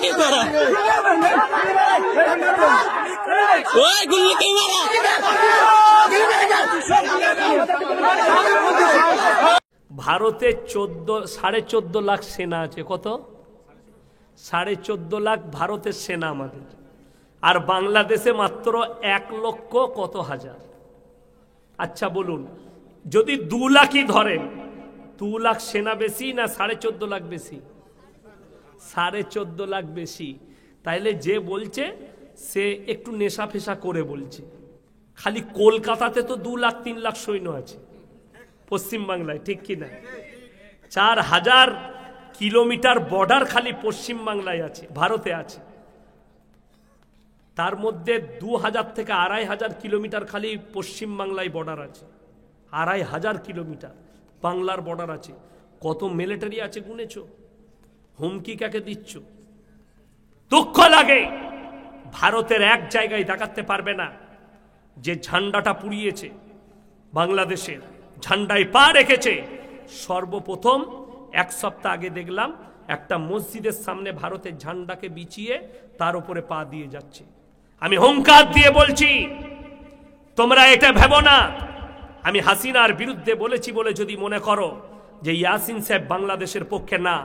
কি করা ওই গুলি কি মারা ভারতে 14.5 লাখ সেনা আছে। কত? 14.5 লাখ ভারতের সেনা আমাদের, আর বাংলাদেশে মাত্র 1 লক্ষ কত হাজার। আচ্ছা বলুন, যদি 2 লাখই ধরেন, 2 লাখ সেনা বেশি না 14.5 লাখ বেশি? 14.5 লাখ বেশি। তাইলে যে বলছে সে একটু নেশা ফেশা করে বলছে। খালি কলকাতাতে তো 2 লাখ 3 লাখ সৈন্য আছে পশ্চিমবাংলায়, ঠিক কিনা? 4000 কিলোমিটার বর্ডার খালি পশ্চিমবাংলায় আছে, ভারতে আছে। তার মধ্যে 2000 থেকে 2500 কিলোমিটার খালি পশ্চিমবাংলায় বর্ডার আছে। 2500 কিলোমিটার বাংলার বর্ডার আছে। কত মিলিটারি আছে গুনেছ? হুমকি কাকে দিচ্ছ? দুঃখ লাগে, ভারতের এক জায়গায় দেখাতে পারবে না যে ঝান্ডাটা পুড়িয়েছে, বাংলাদেশের ঝান্ডায় পা রেখেছে। সর্বপ্রথম 1 সপ্তাহ আগে দেখলাম একটা মসজিদের সামনে ভারতের ঝান্ডাকে বিছিয়ে তার উপরে পা দিয়ে যাচ্ছে। আমি হুঙ্কার দিয়ে বলছি, তোমরা এটা ভেবো না আমি হাসিনার বিরুদ্ধে বলেছি বলে যদি মনে করো যে ইয়াসিন সাহেব বাংলাদেশের পক্ষে না।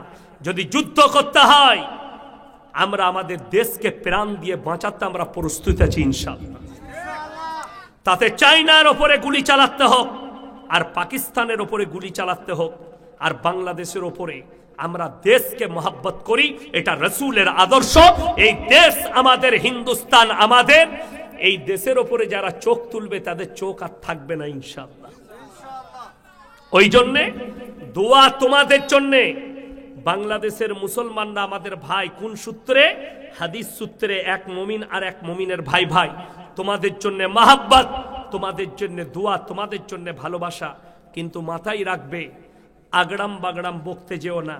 যদি যুদ্ধ করতে হয়, আমরা আমাদের দেশকে প্রাণ দিয়ে বাঁচাতে আমরা প্রস্তুত আছি ইনশাআল্লাহ। তাতে চায়নার ওপরে গুলি চালাতে হোক, আর পাকিস্তানের ওপরে গুলি চালাতে হোক, আর বাংলাদেশের ওপরে, আমরা দেশকে মহব্বত করি, এটা রসুলের আদর্শ। এই দেশ আমাদের, হিন্দুস্তান আমাদের। এই দেশের ওপরে যারা চোখ তুলবে তাদের চোখ আর থাকবে না ইনশাআল্লাহ। ওই জন্যে দোয়া তোমাদের জন্যে। বাংলাদেশের মুসলমানরা আমাদের ভাই। কোন সূত্রে? হাদিস সূত্রে। এক মুমিন আর এক মুমিনের ভাই ভাই। তোমাদের জন্য মহব্বত, তোমাদের জন্য দোয়া, তোমাদের জন্য ভালোবাসা। কিন্তু মাথায় রাখবে, আগড়াম বাগড়াম বকতে যেও না।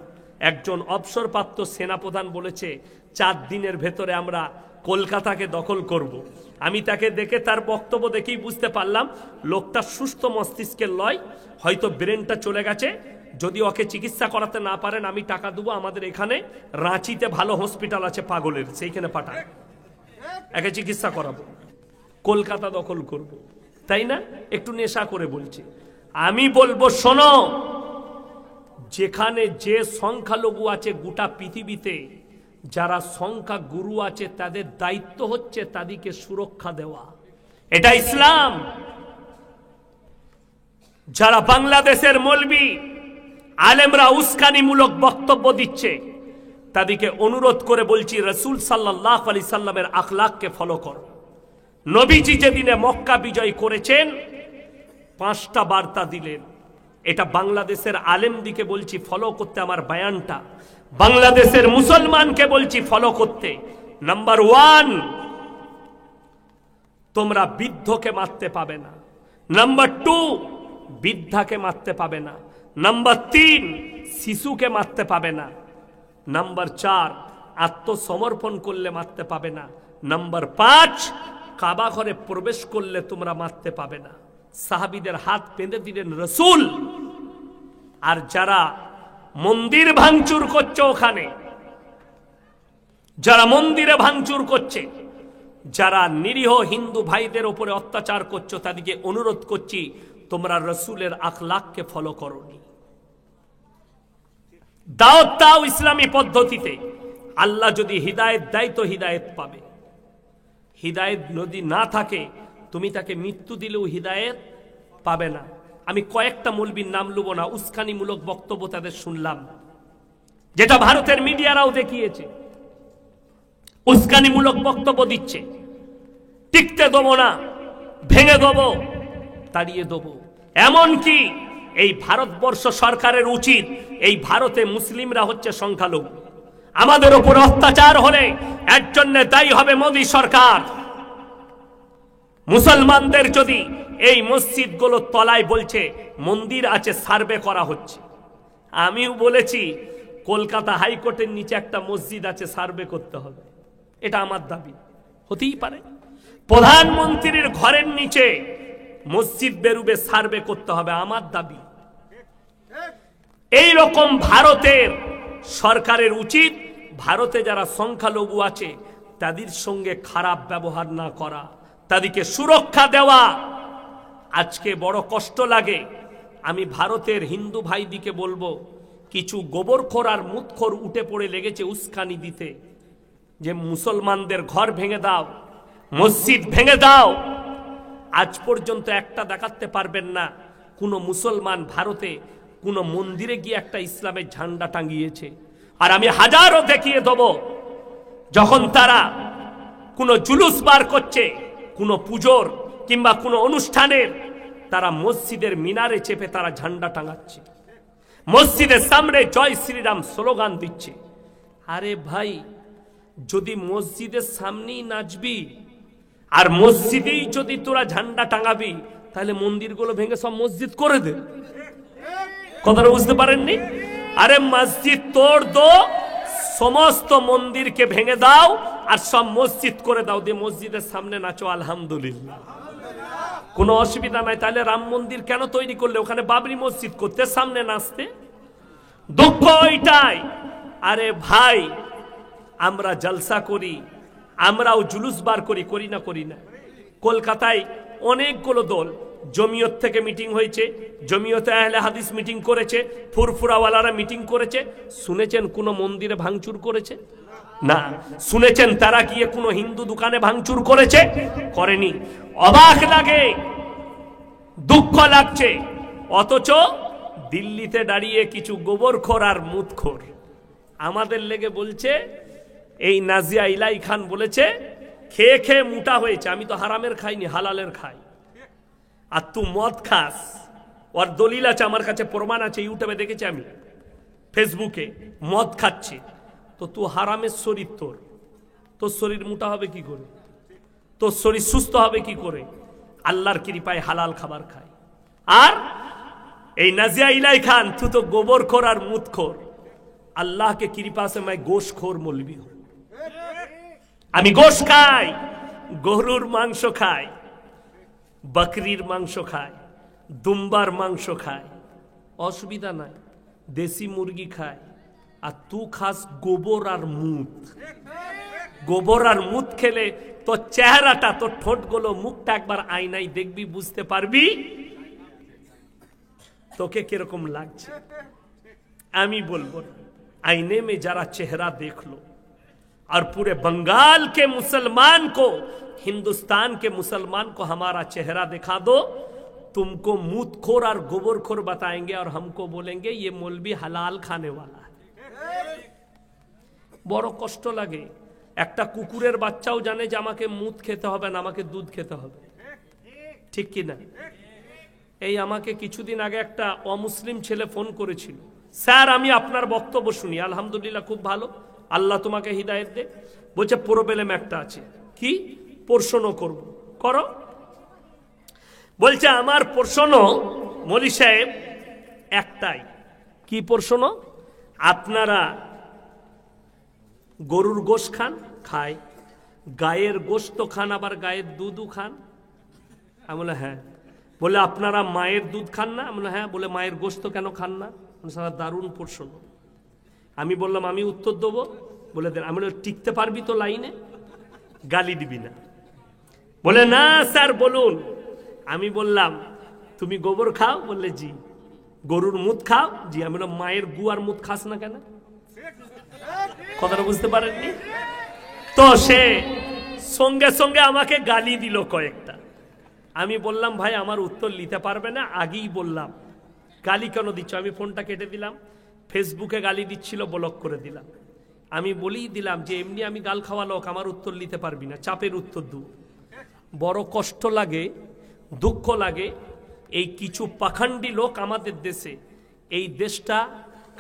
একজন অবসরপ্রাপ্ত সেনাপ্রধান বলেছে 4 দিনের ভেতরে আমরা কলকাতাকে দখল করব। আমি তাকে দেখে, তার বক্তব্য দেখেই বুঝতে পারলাম লোকটা সুস্থ মস্তিষ্কের লয়, হয়তো ব্রেনটা চলে গেছে। যদি ওকে চিকিৎসা করাতে না পারেন, আমি টাকা দেবো। আমাদের এখানে রাঁচিতে ভালো হসপিটাল আছে পাগলের, সেইখানে পাঠান, একে চিকিৎসা করাবো। কলকাতা দখল করব, তাই না? একটু নেশা করে বলছে। আমি বলবো, শোনো, যেখানে যে সংখ্যালঘু আছে গোটা পৃথিবীতে, যারা সংখ্যা গুরু আছে, তাদের দায়িত্ব হচ্ছে তাদেরকে সুরক্ষা দেওয়া। এটা ইসলাম। যারা বাংলাদেশের মৌলবি আলেমরা উস্কানিমূলক বক্তব্য দিচ্ছে, তাদেরকে অনুরোধ করে বলছি, রাসূল সাল্লাল্লাহু আলাইহি সাল্লামের আখলাককে ফলো করো। নবীজি যেদিনে মক্কা বিজয় করেছেন 5টা বার্তা দিলেন। এটা বাংলাদেশের আলেমদিকে বলছি ফলো করতে, আমার বয়ানটা বাংলাদেশের মুসলমানকে বলছি ফলো করতে। নাম্বার 1, তোমরা বৃদ্ধকে মারতে পাবে না। নাম্বার 2, বৃদ্ধাকে মারতে পাবে না। নাম্বার 3, শিশুকে মারতে পাবে না। নাম্বার 4, আত্মসমর্পণ করলে মারতে পাবে না। নাম্বার 5, কাবা ঘরে প্রবেশ করলে তোমরা মারতে পাবে না। সাহাবীদের হাত বেঁধে দিলেন রাসূল। আর যারা মন্দির ভাঙচুর করছে, ওখানে যারা মন্দিরে ভাঙচুর করছে, যারা নিরীহ হিন্দু ভাইদের উপরে অত্যাচার করছো, তাদেরকে অনুরোধ করছি, তোমরা রাসূলের আখলাককে ফলো করোনি। দাওয়াত দাও ইসলামী পদ্ধতিতে। আল্লাহ যদি হিদায়েত দেয় তো হিদায়েত পাবে। হিদায়েত যদি না থাকে, তুমি তাকে মৃত্যু দিলেও হিদায়েত পাবে না। আমি কয়েকটা মৌলবীর নাম লুব না, উস্কানিমূলক বক্তব্য তাদের শুনলাম, যেটা ভারতের মিডিয়ারাও দেখিয়েছে। উস্কানিমূলক বক্তব্য দিচ্ছে, টিকতে দেবো না, ভেঙে দেবো, তাড়িয়ে দেবো। এমনকি এই ভারতবর্ষ সরকারের উচিত, এই ভারতে মুসলিমরা হচ্ছে সংখ্যালঘু, আমাদের উপর অত্যাচার হলে এর জন্য দায়ী হবে মোদী সরকার। মুসলমানদের যদি এই মসজিদগুলো তলায় বলছে মন্দির আছে, সার্ভে করা হচ্ছে। আমিও বলেছি কলকাতা হাইকোর্টের নিচে একটা মসজিদ আছে, সার্ভে করতে হবে। এটা আমার দাবি, হতেই পারে। প্রধানমন্ত্রীর ঘরের নিচে মসজিদ বেরুবে, সার্ভে করতে হবে, আমার দাবি। এই রকম ভারতের সরকারের উচিত ভারতে যারা সংখ্যালঘু আছে তাদের সঙ্গে খারাপ ব্যবহার না করা, তাদেরকে সুরক্ষা দেওয়া। আজকে বড় কষ্ট লাগে। আমি ভারতের হিন্দু ভাইদিকে বলবো, কিছু গোবরখোর আর মুতখোর উঠে পড়ে লেগেছে উস্কানি দিতে যে মুসলমানদের ঘর ভেঙে দাও, মসজিদ ভেঙে দাও। আজ পর্যন্ত একটা দেখাতে পারবেন না কোনো মুসলমান ভারতে কোনো মন্দিরে গিয়ে একটা ইসলামের ঝান্ডা টাঙিয়েছে। আর আমি হাজারো দেখিয়ে দেব, যখন তারা কোনো জুলুস বার করছে, কোনো পুজোর কিংবা কোনো অনুষ্ঠানের, তারা মসজিদের মিনারে চেপে তারা ঝান্ডা টাঙাচ্ছে, মসজিদের সামনে জয় শ্রীরাম স্লোগান দিচ্ছে। আরে ভাই, যদি মসজিদের সামনেই নাচবি আর মসজিদেই যদি তোরা ঝান্ডা টাঙাবি, তাহলে মন্দিরগুলো ভেঙে সব মসজিদ করে দে। কথাটা বুঝতে পারেননি? আরে মসজিদ তোড় দো, সমস্ত মন্দিরকে ভেঙে দাও আর সব মসজিদ করে দাও, দিয়ে মসজিদের সামনে নাচো আলহামদুলিল্লাহ, কোনো অসুবিধা নাই। তাহলে রাম মন্দির কেন তৈরি করলে? ওখানে বাবরি মসজিদ করতে, সামনে নাচতে। দুঃখ ওইটাই। আরে ভাই, আমরা জলসা করি, আমরাও জুলুস বার করি, করি না? করি না? কলকাতায় অনেকগুলো দল, জমিয়ত থেকে মিটিং হয়েছে, জমিয়তে আহলে হাদিস মিটিং করেছে, ফুরফুরাওয়ালারা মিটিং করেছে। শুনেছেন কোনো মন্দিরে ভাঙচুর করেছে? না। শুনেছেন তারা গিয়ে কোনো হিন্দু দোকানে ভাঙচুর করেছে? করেনি। অবাক লাগে, দুঃখ লাগছে। অথচ দিল্লিতে দাঁড়িয়ে কিছু গোবরখোর আর মুতখোর আমাদের লেগে বলছে, এই নাজিয়া ইলাই খান বলেছে খেয়ে খেয়ে মোটা হয়েছে। আমি তো হারামের খাইনি, হালালের খাই। আর তুই মদ খাস, ওর দলিল আছে আমার কাছে, প্রমাণ আছে, ইউটিউবে দেখেছি আমি, ফেসবুকে মদ খাচ্ছে। তো তুই হারামের শরীর, তোর শরীর মোটা হবে কি করে? তোর শরীর সুস্থ হবে কি করে? আল্লাহর কৃপায় হালাল খাবার খায়। আর এই নাজিয়া ইলাই খান, তুই তো গোবরখোর আর মুতখোর। अल्लाह के कृपा से मैं गोश्तखोर मौलवी हूं। আমি গোশ খাই, গরুর মাংস খাই, বকরির মাংস খাই, দুম্বার মাংস খাই, অসুবিধা নাই। দেশি মুরগি খাই। আর তুই খাস গোবর আর মুত। গোবর আর মুত খেলে তোর চেহারাটা, তোর ঠোঁটগুলো, মুখটা একবার আয়নায় দেখবি, বুঝতে পারবি তোকে কিরকম লাগছে। আমি বলবো, आईने में जरा चेहरा देख लो और पूरे बंगाल के मुसलमान को, हिंदुस्तान के मुसलमान को हमारा चेहरा दिखा दो, तुमको मूतखोर और गोबरखोर बताएंगे और हमको बोलेंगे ये मौलवी हलाल खाने वाला है। বড় কষ্ট লাগে। একটা কুকুরের বাচ্চাও জানে যে আমাকে মুত খেতে হবে না, আমাকে দুধ খেতে হবে, ঠিক কি না? এই আমাকে কিছুদিন আগে একটা অমুসলিম ছেলে ফোন করেছিল, স্যার আমি আপনার বক্তব্য শুনি, আলহামদুলিল্লাহ খুব ভালো, আল্লাহ তোমাকে হিদায়েত দে। বলছে প্রবলেম একটা আছে। কি প্রশ্ন করব? করো। বলছে আমার প্রশ্ন মৌলী সাহেব একটাই। কি প্রশ্ন? আপনারা গরুর গোশত খান? খায়। গায়ের গোশত খান, আবার গায়ের দুধও খান? আমি বলে হ্যাঁ। বলে আপনারা মায়ের দুধ খান না? আমি বলে হ্যাঁ। বলে মায়ের গোশত কেন খান না? সারা দারুণ প্রশ্ন। আমি বললাম আমি উত্তর দেবো। বলে দেন। আমি বলে টিকতে পারবি তো লাইনে, গালি দিবি না? বলে না স্যার বলুন। আমি বললাম তুমি গোবর খাও? বললে জি। গরুর মুত খাও? জি। আমি বললাম মায়ের গু আর মুত খাস না কেন? কথাটা বুঝতে পারেননি তো? সে সঙ্গে সঙ্গে আমাকে গালি দিল কয়েকটা। আমি বললাম ভাই আমার উত্তর নিতে পারবে না, আগেই বললাম। গালি কেন দিচ্ছ? আমি ফোনটা কেটে দিলাম। ফেসবুকে গালি দিচ্ছিল, ব্লক করে দিলাম। আমি বলেই দিলাম যে এমনি আমি গাল খাওয়া লোক, আমার উত্তর নিতে পারবি না, চাপের উত্তর দু। বড় কষ্ট লাগে, দুঃখ লাগে। এই কিছু পাখান্ডি লোক আমাদের দেশে, এই দেশটা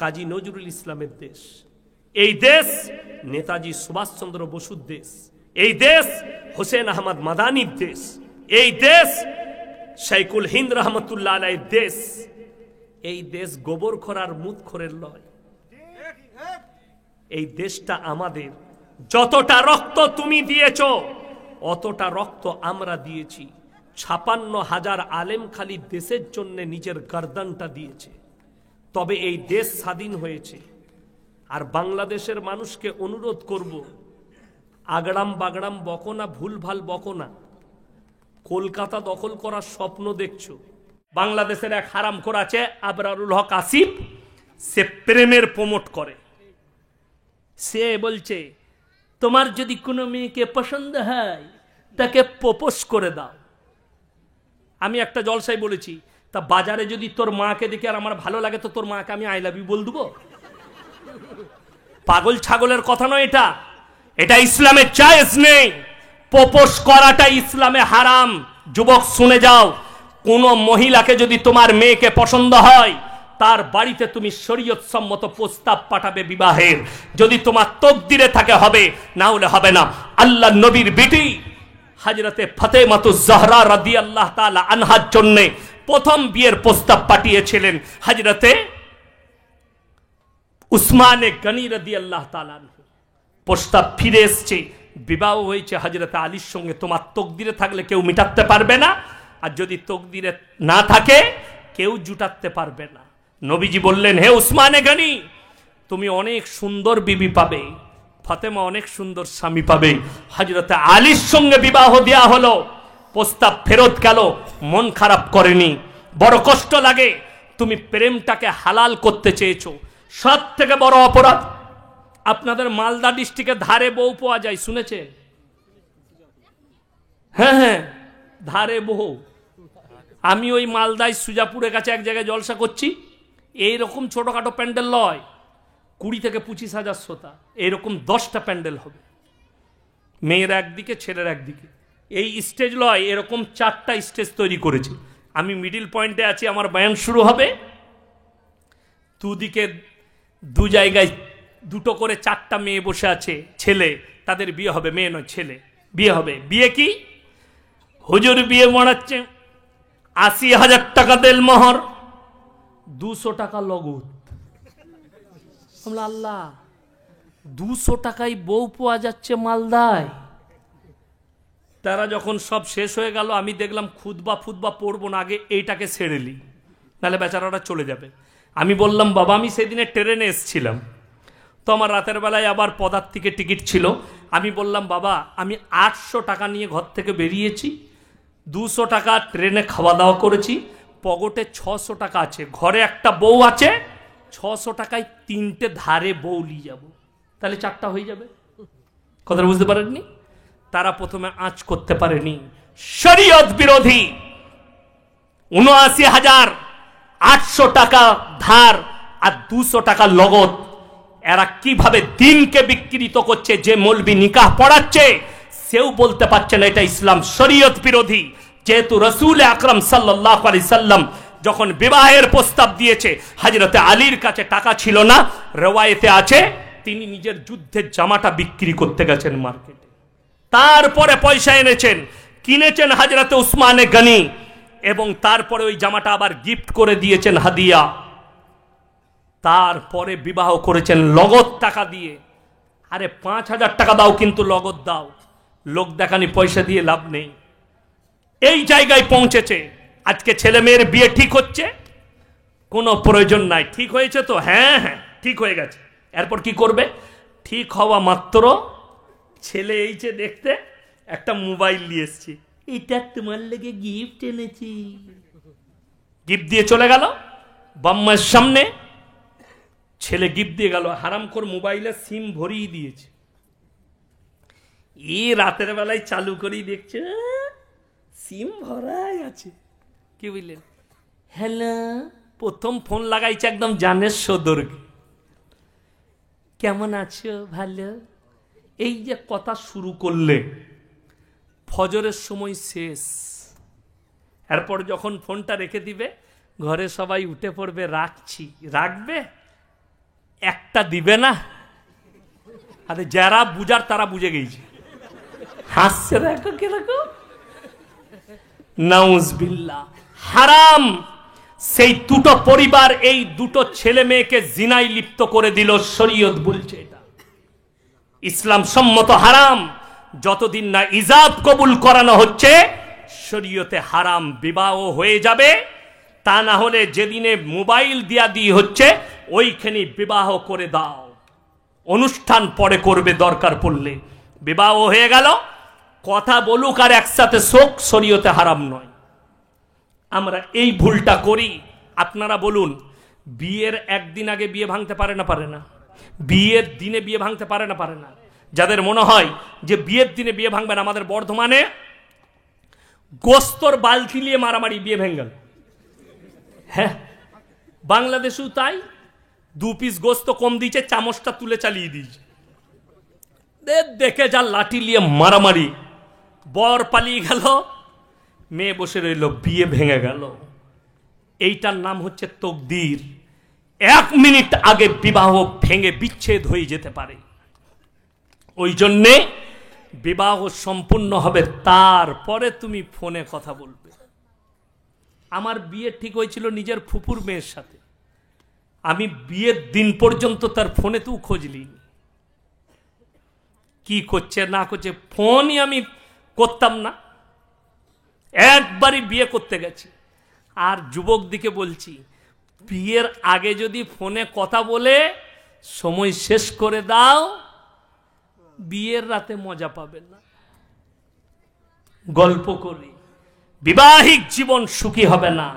কাজী নজরুল ইসলামের দেশ, এই দেশ নেতাজি সুভাষচন্দ্র বসুর দেশ, এই দেশ হোসেন আহমদ মাদানির দেশ, এই দেশ শাইকুল হিন্দ রহমতুল্লাহ আলাইহির দেশ। এই দেশ গোবরখোর আর মুতখোরের লয়। এই দেশটা আমাদের। যতটা রক্ত তুমি দিয়েছ, অতটা রক্ত আমরা দিয়েছি। 56,000 আলেম খালি দেশের জন্য নিজের গর্দানটা দিয়েছে, তবে এই দেশ স্বাধীন হয়েছে। আর বাংলাদেশের মানুষকে অনুরোধ করব, আগড়াম বাগড়াম বকো না, ভুলভাল বকো না। কলকাতা দখল করার স্বপ্ন দেখছো। বাংলাদেশের এক হারামখোর আছে আবরারুল হক আসিফ, সে প্রেমের প্রমোট করে। সে বলছে তোমার যদি কোনো মেয়েকে পছন্দ হয় তাকে প্রপোজ করে দাও। আমি একটা জলসায় বলেছি, তা বাজারে যদি তোর মাকে দেখে আর আমার ভালো লাগে তো তোর মাকে আমি আই লাভ ইউ বল দেবো? পাগল ছাগলের কথা নয় এটা, এটা ইসলামে জায়েজ নেই। প্রপোজ করাটা ইসলামে হারাম। যুবক শুনে যাও, কোন মহিলাকে যদি তোমার মেয়েকে পছন্দ হয় তার বাড়িতে তুমি শরীয়ত সম্মত প্রস্তাব পাঠাবে বিবাহের। যদি তোমার তকদিরে থাকে হবে, না হলে হবে না। আল্লাহ নবীর বেটি হযরতে ফাতেমাতুজ জাহরা রাদিয়াল্লাহু তাআলা আনহার জন্য প্রথম বিয়ের প্রস্তাব পাঠিয়েছিলেন হযরতে উসমানে গনি রাদিয়াল্লাহু তাআলা। প্রস্তাব ফিরে এসেছে, বিবাহ হয়েছে হযরতে আলীর সঙ্গে। তোমার তকদিরে থাকলে কেউ মিটাতে পারবে না, আর যদি তকদিরে না থাকে কেউ জুটাতে পারবে না। নবীজি বললেন, হে উসমানে গনি, তুমি অনেক সুন্দর বিবি পাবে, ফাতেমা অনেক সুন্দর স্বামী পাবে। হযরতে আলীর সঙ্গে বিবাহ দেয়া হলো, প্রস্তাব ফেরত গেল। মন খারাপ করেনি, বড় কষ্ট লাগে। তুমি প্রেমটাকে হালাল করতে চেয়েছো। সব থেকে বড় অপরাধ, আপনাদের মালদা ডিস্ট্রিক্টে ধারে বউ পাওয়া যায়, শুনেছেন? হ্যাঁ হ্যাঁ, ধারে বউ। আমি ওই মালদায় সুজাপুরের কাছে এক জায়গায় জলসা করছি, এইরকম ছোটখাটো প্যান্ডেল লয়, 20 থেকে 25,000 শ্রোতা, এইরকম 10টা প্যান্ডেল হবে, মেয়ের একদিকে ছেলের একদিকে। এই স্টেজ লয়, এরকম 4টা স্টেজ তৈরি করেছে। আমি মিডিল পয়েন্টে আছি, আমার বয়ান শুরু হবে। দুদিকে দু জায়গায় দুটো করে 4টা মেয়ে বসে আছে, ছেলে, তাদের বিয়ে হবে। মেয়ে নয়, ছেলে বিয়ে হবে। বিয়ে কি? হুজুর বিয়ে মারাচ্ছে, 80,000 টাকা দেল মোহর, 200 টাকা লগত। আল্লাহ, 200 টাকায় বউ পাওয়া যাচ্ছে মালদায়। তারা যখন সব শেষ হয়ে গেল, আমি দেখলাম খুতবা পড়বো না, আগে এইটাকে ছেড়ে নি, নাহলে বেচারাটা চলে যাবে। আমি বললাম, বাবা আমি সেদিনে ট্রেনে এসেছিলাম, তো আমার রাতের বেলায় আবার পদার্থিকে টিকিট ছিল। আমি বললাম, বাবা আমি 800 টাকা নিয়ে ঘর থেকে বেরিয়েছি, 200 টাকা ট্রেনে খাওয়া দাওয়া করেছি, পকেটে 600 টাকা আছে, ঘরে একটা বউ আছে, 600 টাকায় 3টে ধারে বউ নিয়ে যাবো, তাহলে 4টা হয়ে যাবে। কথা বুঝতে পারেননি? তারা প্রথমে আঁচ করতে পারেনি। শরীয়ত বিরোধী 79,800 টাকা ধার আর 200 টাকা লগত। এরা কিভাবে দিনকে বিকৃত করছে। যে মৌলবি নিকাহ পড়াচ্ছে সেও বলতে পারছে না এটা ইসলাম শরীয়ত বিরোধী। যেহেতু রাসূল আকরাম সাল্লাল্লাহু আলাইহি সাল্লাম যখন বিবাহের প্রস্তাব দিয়েছে, হযরতে আলীর কাছে টাকা ছিল না, রওয়ায়েতে আছে তিনি নিজের যুদ্ধের জামাটা বিক্রি করতে গেছেন মার্কেটে, তারপরে পয়সা এনেছেন, কিনেছেন হযরতে উসমানে গনি, এবং তারপরে ওই জামাটা আবার গিফট করে দিয়েছেন হাদিয়া। তারপরে বিবাহ করেছেন লগত টাকা দিয়ে। আরে 5,000 টাকা দাও, কিন্তু লগত দাও, লোক দেখানি পয়সা দিয়ে লাভ নেই। এই জায়গায় পৌঁছেছে। আজকে ছেলে মেয়ের বিয়ে ঠিক হচ্ছে, কোনো প্রয়োজন নাই। ঠিক হয়েছে তো? হ্যাঁ হ্যাঁ ঠিক হয়ে গেছে। এরপর কি করবে? ঠিক হওয়া মাত্র ছেলে এইছে দেখতে, একটা মোবাইল নিয়ে এসছি, এটা তোমার লেগে গিফট এনেছি, গিফট দিয়ে চলে গেল বাম্মার সামনে। ছেলে গিফট দিয়ে গেল, হারামখোর মোবাইলে সিম ভরিয়ে দিয়েছে। এই রাতের বেলায় চালু করেই দেখছে সিম ভরাই আছে। কি বুঝলেন? হ্যালো, প্রথম ফোন লাগাইছে একদম জানের সদর্গে, কেমন আছো? ভালো। এই যে কথা শুরু করলে, ফজরের সময় শেষ। এরপর যখন ফোনটা রেখে দিবে, ঘরে সবাই উঠে পড়বে, রাখছি। রাখবে? একটা দিবে না। আরে যারা বুঝার তারা বুঝে গেছে, হাসছে দেখো কিরকম। নাউজুবিল্লাহ। হারাম। সেই দুটো পরিবার, এই দুটো ছেলে মেয়েকে জিনায় লিপ্ত করে দিল। শরীয়ত বলছে এটা ইসলাম সম্মত হারাম। যতদিন না ইজাব কবুল করানো হচ্ছে, শরীয়তে হারাম। বিবাহ হয়ে যাবে, তা না হলে যেদিনে মোবাইল দিয়া দিয়ে হচ্ছে ওইখানে বিবাহ করে দাও। অনুষ্ঠান পরে করবে দরকার পড়লে। বিবাহ হয়ে গেল, কথা বলুক আর একসাথে শোক, শরীয়তে হারাম নয়। আমরা এই ভুলটা করি। আপনারা বলুন, বিয়ের একদিন আগে বিয়ে ভাঙতে পারে না পারে না? বিয়ের দিনে বিয়ে ভাঙতে পারে না পারে না? যাদের মনে হয় যে বিয়ের দিনে বিয়ে ভাঙবেন, আমাদের বর্ধমানে গোস্তর বালতি নিয়ে মারামারি, বিয়ে ভেঙে গেল। হ্যাঁ, বাংলাদেশেও তাই। 2 পিস গোস্ত কম দিয়েছে, চামচটা তুলে চালিয়ে দিয়েছে। দেখে যা লাঠি নিয়ে মারামারি, বর পালিয়ে গেল, মেয়ে বসে রইল, বিয়ে ভেঙে গেল। এইটার নাম হচ্ছে তকদির। 1 মিনিট আগে বিবাহ ভেঙে বিচ্ছেদ হয়ে যেতে পারে। ওই জন্যে বিবাহ সম্পূর্ণ হবে, তারপরে তুমি ফোনে কথা বলবে। আমার বিয়ে ঠিক হয়েছিল নিজের ফুপুর মেয়ের সাথে। আমি বিয়ের দিন পর্যন্ত তার ফোনেতেও খোঁজ নিইনি, কি করছে না করছে, ফোনই আমি করতাম না। একবারই বিয়ে করতে গেছি। আর যুবক দিকে বলছি, বিয়ের আগে যদি ফোনে কথা বলে সময় শেষ করে দাও, বিয়ের রাতে মজা পাবে না। গল্প করি, বিবাহিক জীবন সুখী হবে না।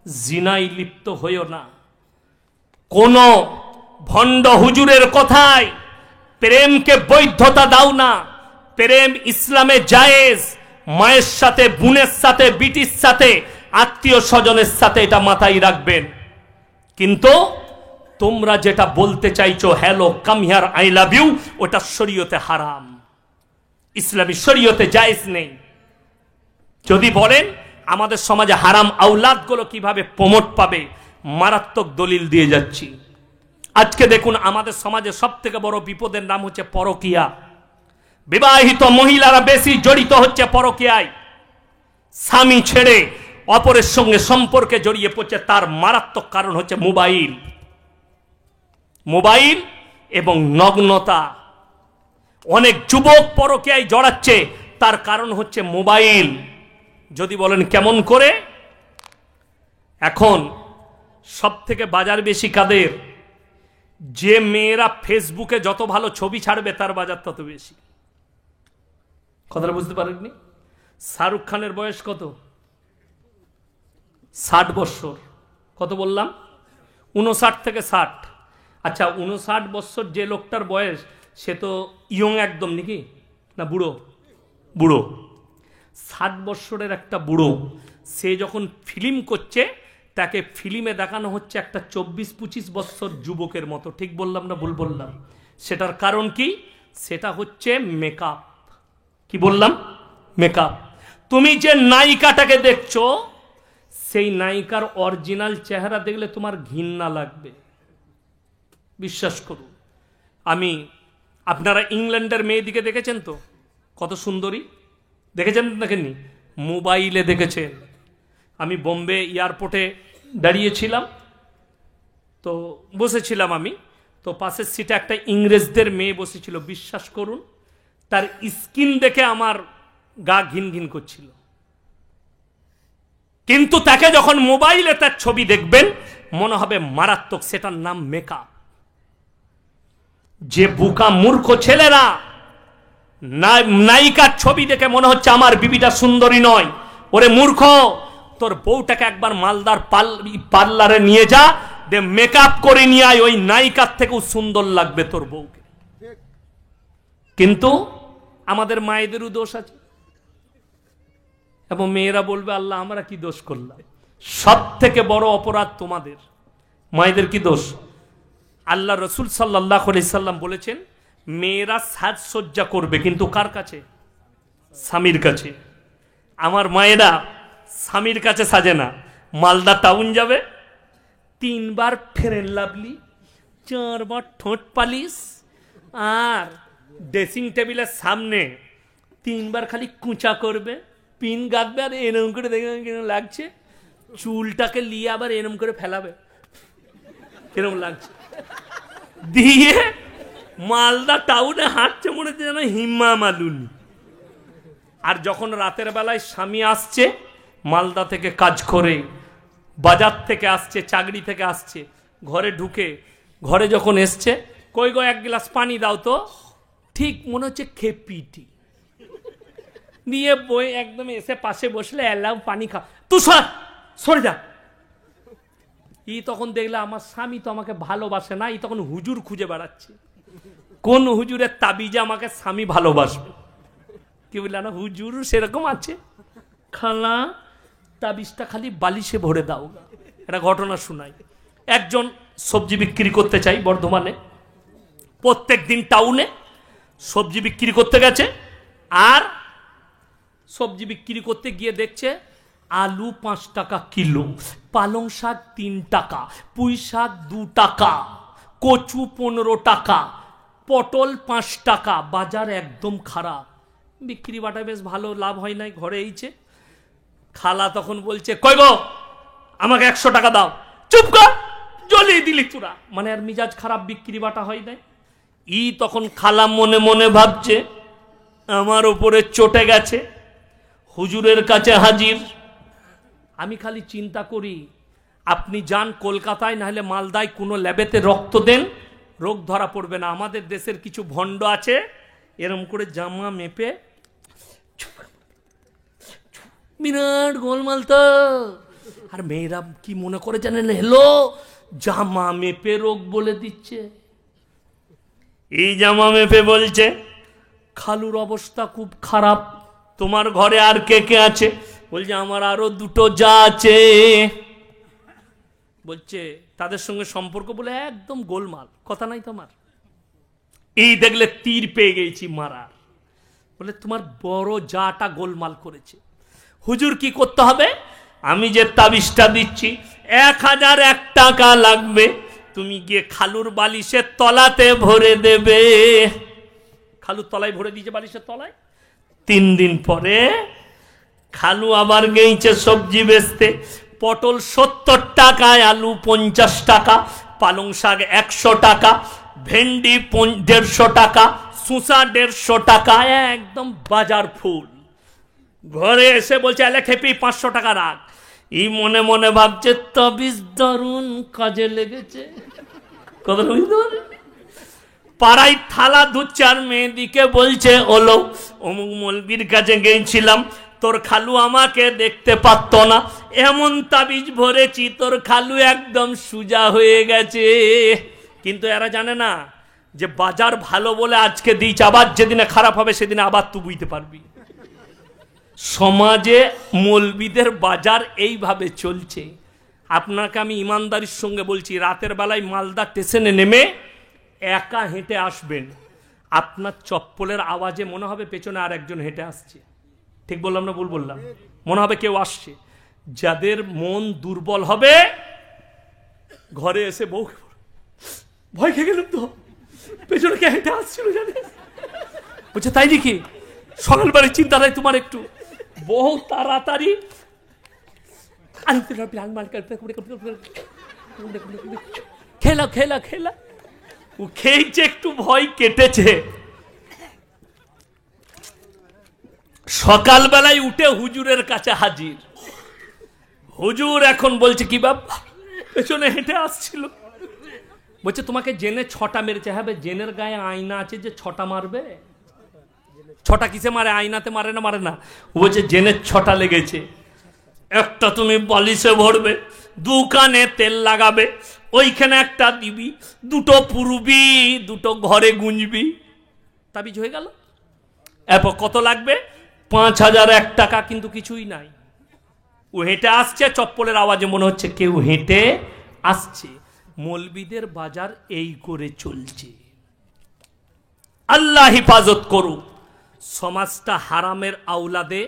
জিনায় লিপ্ত হইও না। কোন ভণ্ড হুজুরের কথায় প্রেমকে বৈধতা দাও না। প্রেম ইসলামে জায়েজ। মায়ের সাথে, বোনের সাথে, বিটির সাথে, আত্মীয় স্বজনের সাথে, এটা মাথায় রাখবেন। কিন্তু তোমরা যেটা বলতে চাইছো, hello come here I love you, ওটা শরীয়তে হারাম, ইসলামী শরীয়তে জায়েজ নেই। যদি বলেন আমাদের সমাজে হারাম আওলাদগুলো কিভাবে প্রমোট পাবে, মারাত্মক দলিল দিয়ে যাচ্ছি। আজকে দেখুন, আমাদের সমাজে সব থেকে বড় বিপদের নাম হচ্ছে পরকীয়া। বিবাহিত মহিলারা বেশি জড়িত হচ্ছে পরকীয়ায়। স্বামী ছেড়ে অপরের সঙ্গে সম্পর্কে জড়িয়ে পড়ছে। তার মারাত্মক কারণ হচ্ছে মোবাইল, মোবাইল এবং নগ্নতা। অনেক যুবক পরকীয়ায় জড়াচ্ছে, তার কারণ হচ্ছে মোবাইল। যদি বলেন কেমন করে, এখন সব থেকে বাজার বেশি কাদের? যে মেয়েরা ফেসবুকে যত ভালো ছবি ছাড়বে, তার বাজার তত বেশি। কথাটা বুঝতে পারেননি? শাহরুখ খানের বয়স কত? 60 বছর। কত বললাম? 59 থেকে 60। আচ্ছা, 59 বছর যে লোকটার বয়স, সে তো ইয়ং একদম নাকি না বুড়ো? বুড়ো। 60 বছরের একটা বুড়ো, সে যখন ফিল্ম করছে, তাকে ফিল্মে দেখানো হচ্ছে একটা 24-25 বছর যুবকের মতো। ঠিক বললাম না ভুল বললাম? সেটার কারণ কি? সেটা হচ্ছে মেকআপ। কি বললাম? মেকআপ। তুমি যে নায়িকাটাকে দেখছো, সেই নায়িকার অরিজিনাল চেহারা দেখলে তোমার ঘৃণা লাগবে, বিশ্বাস করুন। আপনারা ইংল্যান্ডের মেয়েদিকে দেখেছেন তো, কত সুন্দরী? দেখেছেন দেখেননি? মোবাইলে দেখেছেন। আমি বোম্বে এয়ারপোর্টে দাঁড়িয়েছিলাম, তো বসেছিলাম আমি, তো পাশের সিটে একটা ইংরেজদের মেয়ে বসেছিল। বিশ্বাস করুন, তার স্কিন দেখে আমার গা ঘিন ঘিন করছিল। কিন্তু তাকে যখন মোবাইলে তার ছবি দেখবেন, মনে হবে মারাত্মক। সেটার নাম মেকআপ। যে বোকা মূর্খ ছেলেরা নায়িকার ছবি দেখে মনে হচ্ছে আমার বিবিটা সুন্দরী নয়, ওরে মূর্খ, তোর বউটাকে একবার মালদার পার্লারে নিয়ে যা, দে মেকআপ করে নিয়ে আয়, ওই নায়িকার থেকেও সুন্দর লাগবে তোর বউকে। কিন্তু আমাদের মায়েদেরও দোষ আছে, এবং মেয়েরা বলবে আল্লাহ আমরা কি দোষ করলাম? সব থেকে বড় অপরাধ তোমাদের, মায়েদের কি দোষ? আল্লাহ রসুল সাল্লাল্লাহু আলাইহি সাল্লাম বলেছেন, মেয়েরা সাজসজ্জা করবে, কিন্তু কার কাছে? স্বামীর কাছে। আমার মায়েরা স্বামীর কাছে সাজে না। মালদা টাউন যাবে, 3 বার ফেরেন লাভলি, 4 বার ঠোঁট পালিশ, আর ড্রেসিং টেবিলের সামনে 3 বার খালি কুঁচা করবে, পিন গাঁথবে, আর এরম করে দেখে কিরম লাগছে, চুলটাকে নিয়ে আবার এরম করে ফেলাবে, কিরম লাগছে, দিয়ে মালদা টাউনে হাঁটছে, মনে হচ্ছে যেন হিম্মা মালুনি। আর যখন রাতের বেলায় স্বামী আসছে মালদা থেকে কাজ করে, বাজার থেকে আসছে, চাকরি থেকে আসছে, ঘরে ঢুকে, ঘরে যখন এসছে কই গো এক গ্লাস পানি দাও তো। ঠিক মনে হচ্ছে খেপিটি নিয়ে বই একদম এসে পাশে বসলে এলাও পানি খা, তুই সরে যা। ই তখন দেখলে আমার স্বামী তো আমাকে ভালোবাসে না, ই তখন হুজুর খুঁজে বেড়াচ্ছে কোন হুজুরের তাবিজে আমাকে স্বামী ভালোবাসবে। কি বললে না হুজুর সেরকম আছে, খালা তাবিজটা খালি বালিশে ভরে দাও। একটা ঘটনা শোনাই। একজন সবজি বিক্রি করতে চাই বর্ধমানে, প্রত্যেক দিন টাউনে সবজি বিক্রি করতে গেছে। আর সবজি বিক্রি করতে গিয়ে দেখছে আলু 5 টাকা কিলো, পালং শাক 3 টাকা, পুঁই শাক 2 টাকা, কচু 15 টাকা, পটল 5 টাকা। বাজার একদম খারাপ, বিক্রি বাটা বেশ ভালো, লাভ হয় নাই, ঘরে এইছে। খালা তখন বলছে কই গো আমাকে 100 টাকা দাও। চুপ কর, জ্বলিয়ে দিলি তোরা। মানে আর মিজাজ খারাপ, বিক্রি বাটা হয় নাই। ই তখন খালা মনে মনে ভাবছে আমার ওপরে চটে গেছে, হুজুরের কাছে হাজির। আমি খালি চিন্তা করি আপনি যান কলকাতায় নাহলে মালদায় কোনো ল্যাবেতে রক্ত দেন, রোগ ধরা পড়বে না। আমাদের দেশের কিছু ভণ্ড আছে এরম করে জামা মেপে, বিরাট গোলমাল তো। আর মেয়েরা কি মনে করে জানেন, হেলো জামা মেপে রোগ বলে দিচ্ছে। এই জামা মেপে বলছে খালুর অবস্থা খুব খারাপ, তোমার ঘরে আর কে কে আছে? বলছে আমার আরো 2টো যা আছে। বলছে তাদের সঙ্গে সম্পর্ক বলে একদম গোলমাল, কথা নাই তোমার। এই দেখলে তীর পেয়ে গেছি মারার। বলে তোমার বড় যাটা গোলমাল করেছে। হুজুর কি করতে হবে? আমি যে তাবিজটা দিচ্ছি 1001 টাকা লাগবে, তুমি গিয়ে খালুর বালিশের তলাতে ভরে দেবে। খালুর তলায় ভরে দিয়েছে, বালিশের তলায়। 3 দিন পরে খালু আবার গেইছে সবজি বেচতে। পটল 70 টাকায়, আলু 50 টাকা, পালং শাক 100 টাকা, ভেন্ডি 150 টাকা, শসা 150 টাকা, একদম বাজার ফুল। ঘরে এসে বলছে এলে খেপি 500 টাকা রাখ। এই মনে মনে ভাবছে তাবিজ দারুণ কাজে লেগেছে। কত পাড়ায় থালা ধুচ্ছে আর মেয়েদিকে বলছে ওলো অমুক মলবির কাছে গেছিলাম, তোর খালু আমাকে দেখতে পারত না, এমন তাবিজ ভরেছি তোর খালু একদম সুজা হয়ে গেছে। কিন্তু এরা জানে না যে বাজার ভালো বলে আজকে দিয়েছে, আবার যেদিনে খারাপ হবে সেদিনে আবার তুই বুঝতে পারবি। সমাজে মৌলবীদের বাজার এইভাবে চলছে। আপনাকে আমি ইমানদারির সঙ্গে বলছি, রাতের বেলায় মালদা স্টেশনে নেমে একা হেঁটে আসবেন, আপনার চপ্পলের আওয়াজে মনে হবে পেছনে আর একজন হেঁটে আসছে। ঠিক বললাম না ভুল বললাম? মনে হবে কেউ আসছে। যাদের মন দুর্বল হবে ঘরে এসে বউ ভয় খেয়ে গেলাম তো, পেছনে কে হেঁটে আসছিল জানে। বলছে তাই নাকি? সকালবেলায় চিন্তা নাই তোমার একটু? বহু তাড়াতাড়ি খেলা খেলা খেলা ও খেয়েছে, একটু ভয় কেটেছে। সকালবেলায় উঠে হুজুরের কাছে হাজির। হুজুর এখন বলছে কি বাবা, পেছনে হেঁটে আসছিল। বলছে তোমাকে জেনে 6টা মেরেছে। হ্যাঁ জেনের গায়ে আয়না আছে যে 6টা মারবে? 6টা কিসে মারে? আয়নাতে মারে না? মারে না। বলছে জেনের 6টা লেগেছে। একটা তুমি বালিশে ভরবে, 2 কানে তেল লাগাবে, ওইখানে একটা দিবি, 2টো পুরবি, 2টো ঘরে গুঁজবি, তাবিজ হয়ে গেল। এরপর কত লাগবে? 5001 টাকা। কিন্তু কিছুই নাই। ও হেঁটে আসছে, চপ্পলের আওয়াজে মনে হচ্ছে কেউ হেঁটে আসছে। মৌলবীদের বাজার এই করে চলছে। আল্লাহ হিফাজত করুক। সমাজটা হারামের আওলাদে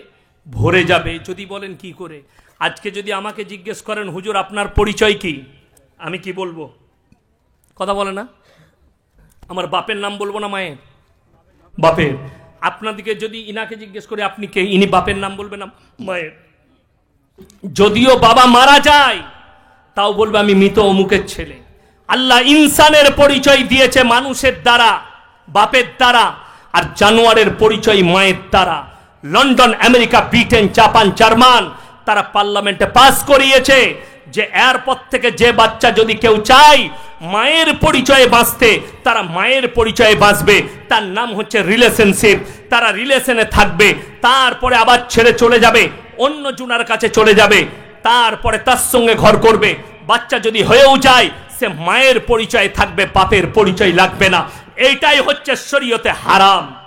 ভরে যাবে। যদি বলেন কি করে? আজকে যদি আমাকে জিজ্ঞেস করেন হুজুর আপনার পরিচয় কি, আমি কি বলবো? কথা বলে না? আমার বাপের নাম বলবো না মায়ের? বাপের। আপনাদেরকে যদি ইনাকে জিজ্ঞেস করে আপনি কে, ইনি বাপের নাম বলবে না মায়ের। যদিও বাবা মারা যায় তাও বলবে আমি মৃত অমুকের ছেলে। আল্লাহ ইনসানের পরিচয় দিয়েছে মানুষের দ্বারা, বাপের দ্বারা, আর জানোয়ারের পরিচয় মায়ের দ্বারা। London, America, Britain, Japan, German তারা পার্লামেন্টে পাস করিয়েছে যে এরপর থেকে যে বাচ্চা যদি কেউ চায় মায়ের পরিচয়ে বাঁচতে, তারা মায়ের পরিচয়ে বাঁচবে। তার নাম হচ্ছে রিলেশনশিপ। তারা রিলেশনে থাকবে, তারপরে আবার ছেড়ে চলে যাবে, অন্য জুনার কাছে চলে যাবে, তারপরে তার সঙ্গে ঘর করবে। বাচ্চা যদি হয়েও যায়, সে মায়ের পরিচয় থাকবে, বাপের পরিচয় লাগবে না। এইটাই হচ্ছে শরীয়তে হারাম।